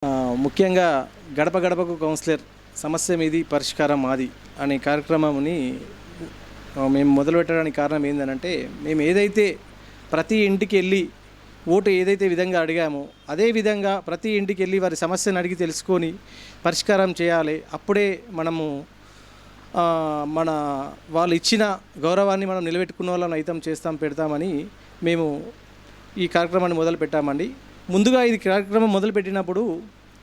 ముఖ్యంగా గడప గడపకు కౌన్సిలర్ సమస్య మీది పరిష్కారం మాది అనే కార్యక్రమంని మేము మొదలుపెట్టడానికి కారణం ఏంటంటే మేము ఏదైతే ప్రతి ఇంటికి వెళ్ళి ఓటు ఏదైతే విధంగా అడిగామో అదే విధంగా ప్రతి ఇంటికి వెళ్ళి వారి సమస్యను అడిగి తెలుసుకొని పరిష్కారం చేయాలి. అప్పుడే మనము మన వాళ్ళు ఇచ్చిన గౌరవాన్ని మనం నిలబెట్టుకున్న వాళ్ళని అయితం చేస్తాం పెడతామని మేము ఈ కార్యక్రమాన్ని మొదలు పెట్టామండి. ముందుగా ఇది కార్యక్రమం మొదలుపెట్టినప్పుడు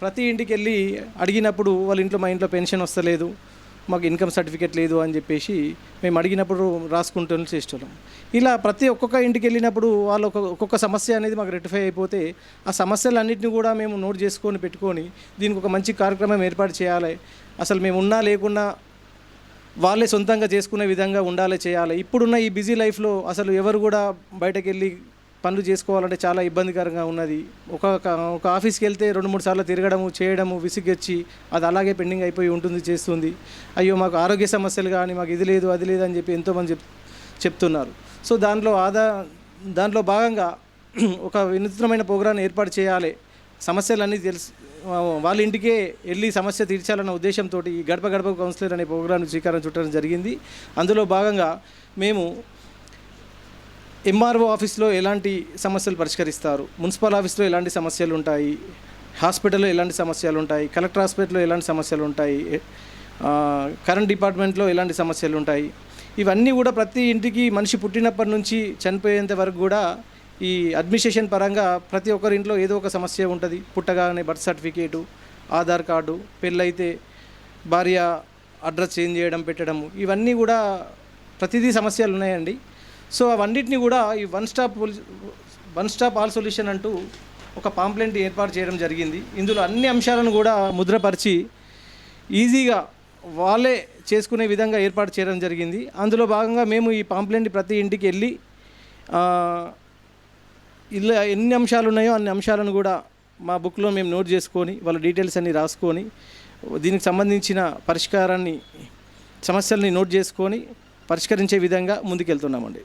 ప్రతి ఇంటికి వెళ్ళి అడిగినప్పుడు వాళ్ళ ఇంట్లో మా ఇంట్లో పెన్షన్ వస్తలేదు, మాకు ఇన్కమ్ సర్టిఫికేట్ లేదు అని చెప్పేసి మేము అడిగినప్పుడు రాసుకుంటూ చేస్తున్నాం. ఇలా ఒక్కొక్క ఇంటికి వెళ్ళినప్పుడు వాళ్ళు ఒక్కొక్క సమస్య అనేది మాకు రెక్టిఫై అయిపోతే ఆ సమస్యలన్నింటినీ కూడా మేము నోట్ చేసుకొని పెట్టుకొని దీనికి ఒక మంచి కార్యక్రమం ఏర్పాటు చేయాలి. అసలు మేము ఉన్నా లేకున్నా వాళ్ళే సొంతంగా చేసుకునే విధంగా ఉండాలి, చేయాలి. ఇప్పుడున్న ఈ బిజీ లైఫ్లో అసలు ఎవరు కూడా బయటకు వెళ్ళి పనులు చేసుకోవాలంటే చాలా ఇబ్బందికరంగా ఉన్నది. ఒక ఆఫీస్కి వెళ్తే 2-3 సార్లు తిరగడము చేయడము విసిగొచ్చి అది అలాగే పెండింగ్ అయిపోయి చేస్తుంది. అయ్యో మాకు ఆరోగ్య సమస్యలు కానీ మాకు ఇది లేదు అది లేదు అని చెప్పి ఎంతోమంది చెప్తున్నారు. సో దాంట్లో భాగంగా ఒక వినూత్నమైన ప్రోగ్రాం ఏర్పాటు చేయాలి. సమస్యలన్నీ వాళ్ళ ఇంటికే వెళ్ళి సమస్య తీర్చాలన్న ఉద్దేశంతో ఈ గడప గడప కౌన్సిలర్ అనే ప్రోగ్రాం శ్రీకారం చుట్టడం జరిగింది. అందులో భాగంగా మేము ఎంఆర్ఓ ఆఫీస్లో ఎలాంటి సమస్యలు పరిష్కరిస్తారు, మున్సిపల్ ఆఫీస్లో ఎలాంటి సమస్యలు ఉంటాయి, హాస్పిటల్లో ఎలాంటి సమస్యలు ఉంటాయి, కలెక్టర్ హాస్పిటల్లో ఎలాంటి సమస్యలు ఉంటాయి, కరెంట్ డిపార్ట్మెంట్లో ఎలాంటి సమస్యలు ఉంటాయి, ఇవన్నీ కూడా ప్రతి ఇంటికి మనిషి పుట్టినప్పటి నుంచి చనిపోయేంత వరకు కూడా ఈ అడ్మినిస్ట్రేషన్ పరంగా ప్రతి ఒక్కరి ఇంట్లో ఏదో ఒక సమస్య ఉంటుంది. పుట్టగానే బర్త్ సర్టిఫికేటు, ఆధార్ కార్డు, పెళ్ళైతే భార్య అడ్రస్ చేంజ్ చేయడం పెట్టడం, ఇవన్నీ కూడా ప్రతిదీ సమస్యలు ఉన్నాయండి. సో అవన్నిటిని కూడా ఈ వన్ స్టాప్ ఆల్ సొల్యూషన్ అంటూ ఒక పాంప్లెంట్ ఏర్పాటు చేయడం జరిగింది. ఇందులో అన్ని అంశాలను కూడా ముద్రపరిచి ఈజీగా వాళ్ళే చేసుకునే విధంగా ఏర్పాటు చేయడం జరిగింది. అందులో భాగంగా మేము ఈ పాంప్లెంట్ ప్రతి ఇంటికి వెళ్ళి ఇలా ఎన్ని అంశాలు ఉన్నాయో అన్ని అంశాలను కూడా మా బుక్లో మేము నోట్ చేసుకొని వాళ్ళ డీటెయిల్స్ అన్నీ రాసుకొని దీనికి సంబంధించిన సమస్యల్ని నోట్ చేసుకొని పరిష్కరించే విధంగా ముందుకెళ్తున్నామండి.